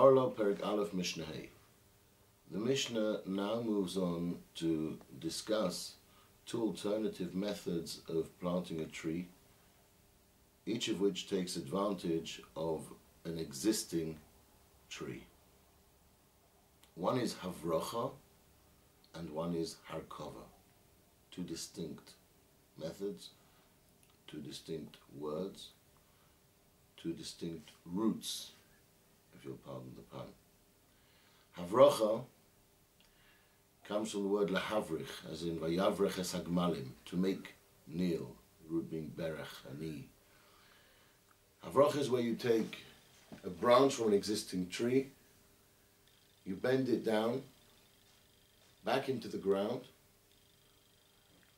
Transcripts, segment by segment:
Arla Perik Aleph Mishnah. The Mishnah now moves on to discuss two alternative methods of planting a tree, each of which takes advantage of an existing tree. One is havracha and one is harkava. Two distinct methods, two distinct words, two distinct roots, if you'll pardon the pun. Havracha comes from the word lahavrich, as in vayavrech es hagmalim, to make kneel, root being berech, ani. Havracha is where you take a branch from an existing tree, you bend it down, back into the ground,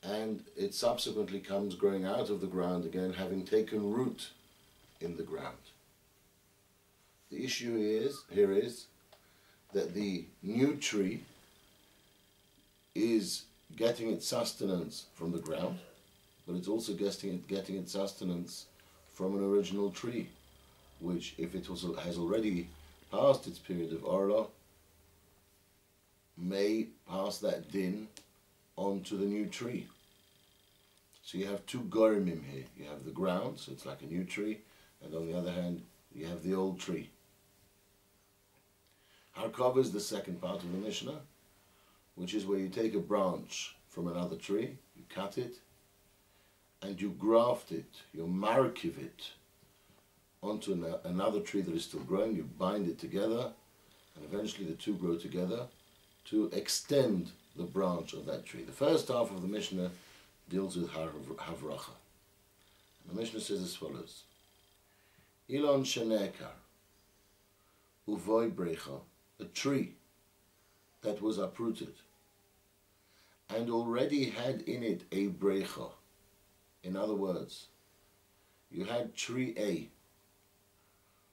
and it subsequently comes growing out of the ground again, having taken root in the ground. The issue here is that the new tree is getting its sustenance from the ground, but it's also getting its sustenance from an original tree, which, if it also has already passed its period of Arla, may pass that din onto the new tree. So you have two gorimim here. You have the ground, so it's like a new tree, and on the other hand, you have the old tree. Harkava is the second part of the Mishnah, which is where you take a branch from another tree, you cut it, and you graft it, you markiv it onto another tree that is still growing, you bind it together, and eventually the two grow together to extend the branch of that tree. The first half of the Mishnah deals with havracha. And the Mishnah says as follows: Ilon shenekar uvoy brecha, a tree that was uprooted and already had in it a brecha. In other words, you had tree A.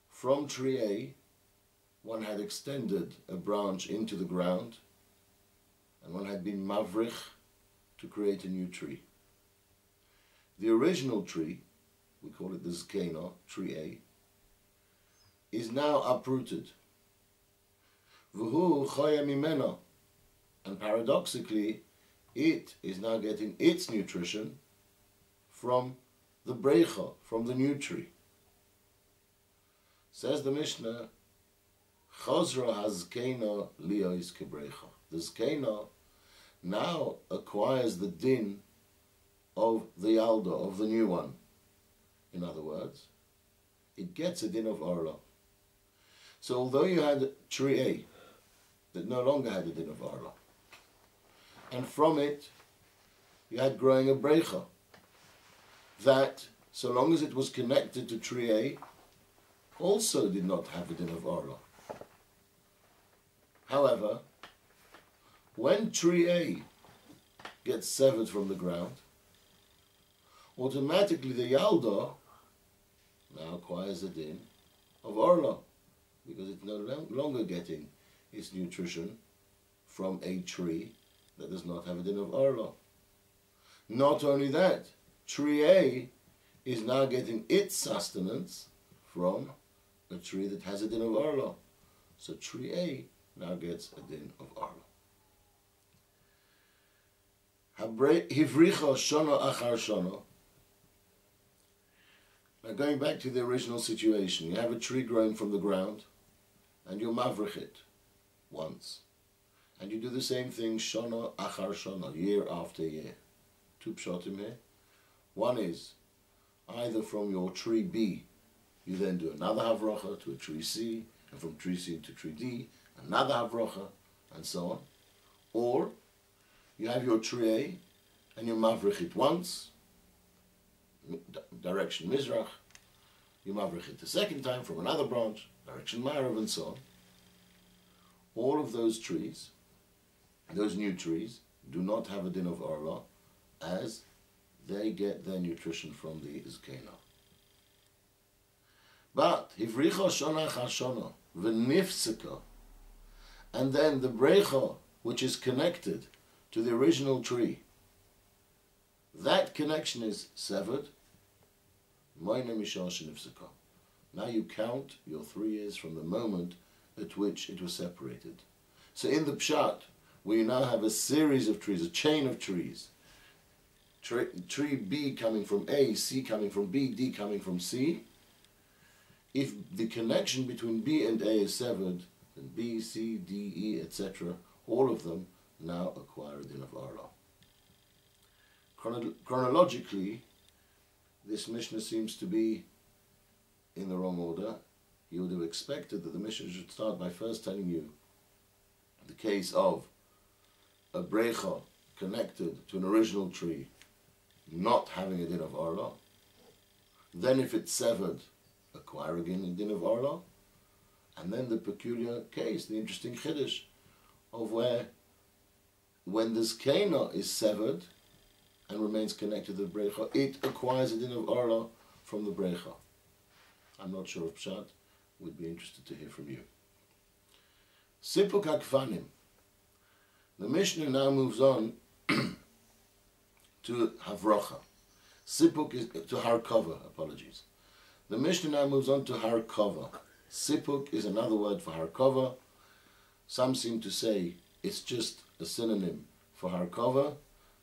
From tree A, one had extended a branch into the ground, and one had been mavrich to create a new tree. The original tree, we call it the zkena, tree A, is now uprooted. V'hu chaya mimena, and paradoxically, it is now getting its nutrition from the brecha, from the new tree. Says the Mishnah, Chazra hazkena liyos kebrecha. The zkena now acquires the din of the yalda, of the new one. In other words, it gets a din of Arla. So although you had tree A that no longer had a din of Arla, and from it you had growing a brecha that, so long as it was connected to tree A, also did not have a din of Arla. However, when tree A gets severed from the ground, automatically the yalda now acquires a din of Arla, because it's no longer getting its nutrition from a tree that does not have a din of Arla. Not only that, tree A is now getting its sustenance from a tree that has a din of Arla. So tree A now gets a din of Arla. Hivricha shana achar shana. Now going back to the original situation, you have a tree growing from the ground, and you mavrich it once. And you do the same thing, shana achar shana, year after year. Two pshatim here. One is, either from your tree B, you then do another havracha to a tree C, and from tree C to tree D, another havracha, and so on. Or, you have your tree A, and you mavrich it once, direction Mizrach, you mavrich it the second time from another branch, direction Ma'arav, and so on. All of those trees, those new trees, do not have a din of Arla, as they get their nutrition from the Izkena. But, Hivricha shana chashana, v'nifsika, and then the brecha, which is connected to the original tree, that connection is severed. Now you count your 3 years from the moment at which it was separated. So in the pshat, where you now have a series of trees, a chain of trees, tree B coming from A, C coming from B, D coming from C, if the connection between B and A is severed, then B, C, D, E, etc., all of them now acquire a din of Arla. Chronologically, this Mishnah seems to be in the wrong order. You would have expected that the Mishnah should start by first telling you the case of a brecha connected to an original tree not having a din of Arla. Then if it's severed, acquiring a din of Arla. And then the peculiar case, the interesting chiddush, of where when the zkena is severed and remains connected to the brecha, it acquires a din of Arla from the brecha. I'm not sure if Pshat would be interested to hear from you. Sipuk hakfanim. The Mishnah now moves on to havracha. Sipuk is to harkava, apologies. The Mishnah now moves on to harkava. Sipuk is another word for harkava. Some seem to say it's just a synonym for harkava.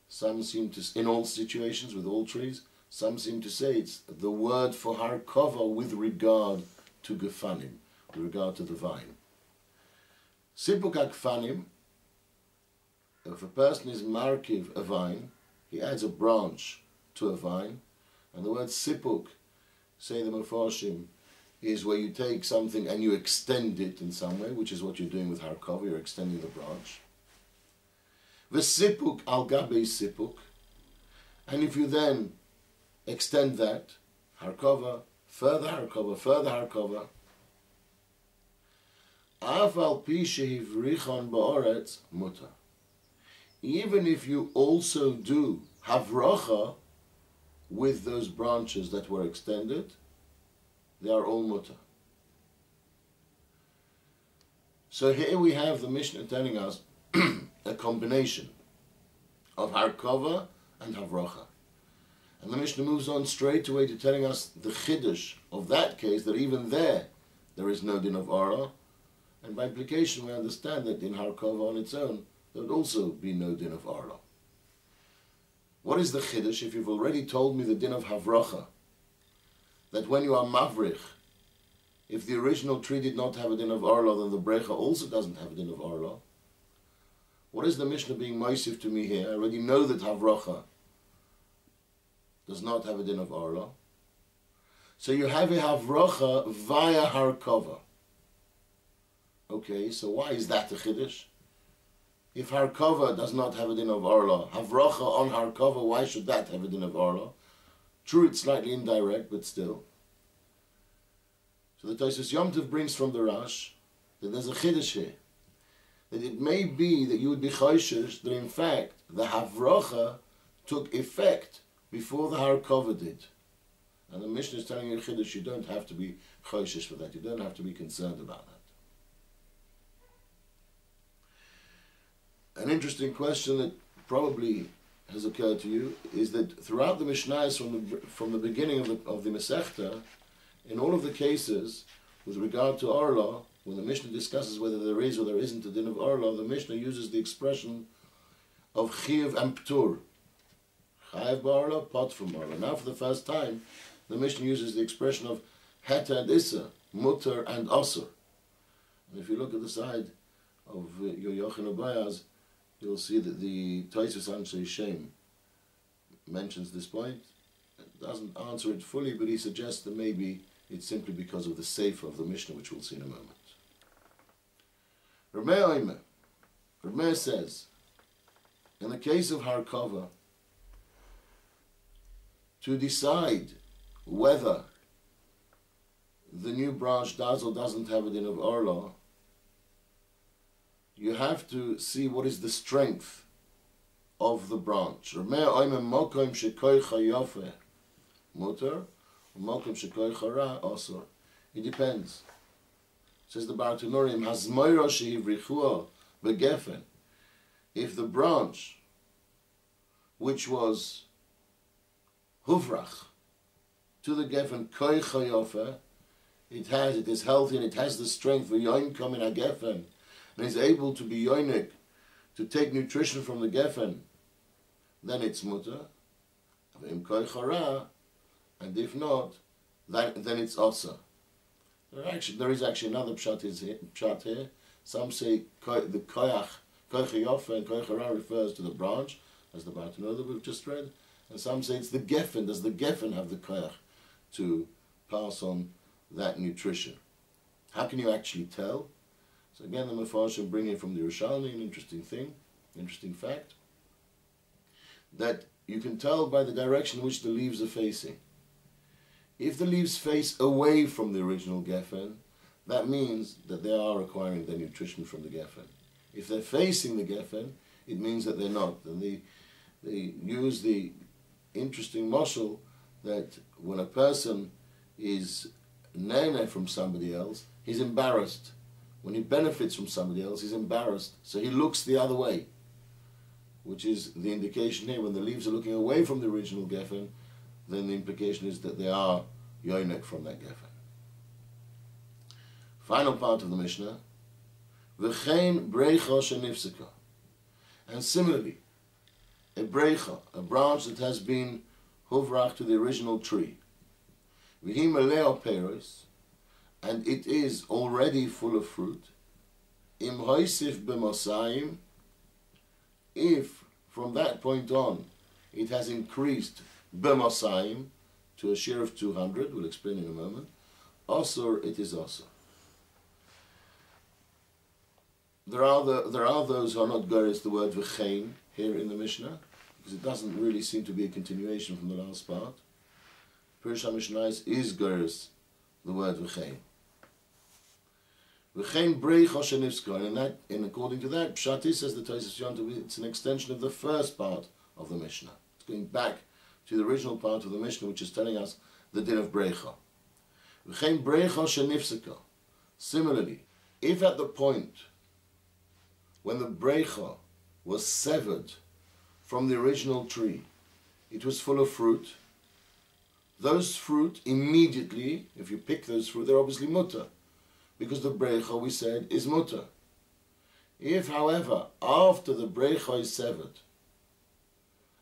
Some seem to, in all situations with all trees, some seem to say it's the word for harkava with regard to gefanim, with regard to the vine. Sipuk hakfanim, if a person is markiv a vine, he adds a branch to a vine, and the word sipuk, say the Mefarshim, is where you take something and you extend it in some way, which is what you're doing with harkava, you're extending the branch. V'sipuk al gabe sipuk, and if you then extend that, harkava, further harkava, further harkava, af al pi shehivrichon ba'oretz mutar. Even if you also do havracha with those branches that were extended, they are all mutar. So here we have the Mishnah telling us a combination of harkava and havracha. And the Mishnah moves on straight away to telling us the chiddush of that case, that even there is no din of Arla, and by implication we understand that in harkava on its own there would also be no din of Arla. What is the chiddush if you've already told me the din of havracha, that when you are mavrich, if the original tree did not have a din of Arla, then the brecha also doesn't have a din of Arla? What is the Mishnah being moisif to me here? I already know that havracha does not have a din of Arla. So you have a havracha via harkava. Okay, so why is that a chiddush? If harkava does not have a din of Arla, havracha on harkava, why should that have a din of Arla? True, it's slightly indirect, but still. So the Tosfos Yom Tov brings from the Rash that there's a chiddush here, that it may be that you would be choishish that in fact the havracha took effect before the harkava did. And the Mishnah is telling you chiddush, you don't have to be choishish for that, you don't have to be concerned about that. An interesting question that probably has occurred to you is that throughout the Mishnahs from the beginning of the Masechta, in all of the cases with regard to Arla, when the Mishnah discusses whether there is or there isn't a din of Arla, the Mishnah uses the expression of Chiyuv and Ptur. Chayav ba'Arla, pot from Arla. Now for the first time, the Mishnah uses the expression of Heta and Issa, Mutter and Asur. And if you look at the side of your Yochanan Bayaz, you'll see that the Tosfos Anshe Shem mentions this point. It doesn't answer it fully, but he suggests that maybe it's simply because of the sefer of the Mishnah, which we'll see in a moment. Rameh says, in the case of harkava, to decide whether the new branch does or doesn't have a din of Arla, you have to see what is the strength of the branch. It depends. Says the Baratunorim, if the branch which was huvrach to the gefen koy chayofe, it is healthy, and it has the strength for yoinkom in a gefen, and is able to be yoinik, to take nutrition from the gefen, then it's mutter. And if not, then it's asa. There is actually another pshat here. Some say the koyach yofa and koyach hara refers to the branch, as the Bartanah that we've just read, and some say it's the geffen. Does the geffen have the koyach to pass on that nutrition? How can you actually tell? So again, the Mefarshim bring in from the Yerushalmi an interesting fact, that you can tell by the direction in which the leaves are facing. If the leaves face away from the original geffen, that means that they are acquiring their nutrition from the geffen. If they're facing the geffen, it means that they're not. And they use the interesting mashal that when a person is nene from somebody else, he's embarrassed. When he benefits from somebody else, he's embarrassed. So he looks the other way, which is the indication here. When the leaves are looking away from the original geffen, then the implication is that they are yoinek from that geffen. Final part of the Mishnah, v'chein breicha shenifseka. And similarly, a breicha, a branch that has been huvrach to the original tree, v'hi meleo peros, and it is already full of fruit, im hoisif b'mosayim, if from that point on it has increased b'mosayim to a share of 200, we'll explain in a moment, asur, it is asur. There are those who are not goris the word v'chein here in the Mishnah, because it doesn't really seem to be a continuation from the last part. Pirush HaMishnayos is goris the word v'chein. V'chein breicha shenifska, and according to that, Pshati says the Tosafos Yontif, it's an extension of the first part of the Mishnah. It's going back to the original part of the Mishnah, which is telling us the din of breicha. V'chein breicha shenifseka. Similarly, if at the point when the breicha was severed from the original tree, it was full of fruit, those fruit immediately, if you pick those fruit, they're obviously mutter, because the breicha, we said, is mutter. If, however, after the breicha is severed,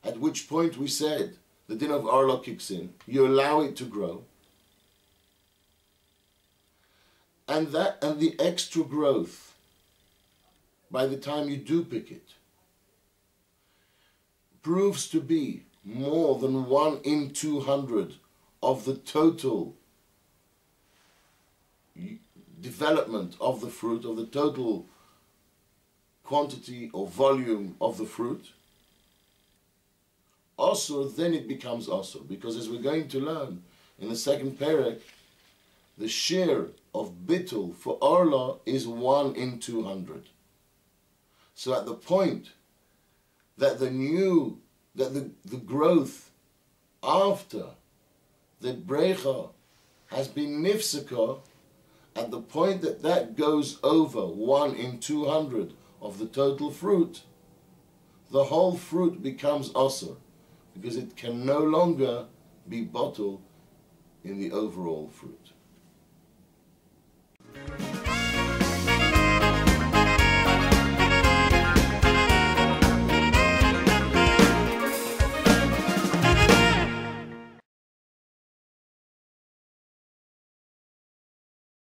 at which point we said the din of Arla kicks in, you allow it to grow, and the extra growth, by the time you do pick it, proves to be more than 1 in 200 of the total development of the fruit, of the total quantity or volume of the fruit, asur, then it becomes asur. Because as we're going to learn in the second perek, the share of bittul for Arla is 1 in 200. So at the point that the growth after the breicha has been nifseka, at the point that goes over 1 in 200 of the total fruit, the whole fruit becomes asur, because it can no longer be bottled in the overall fruit.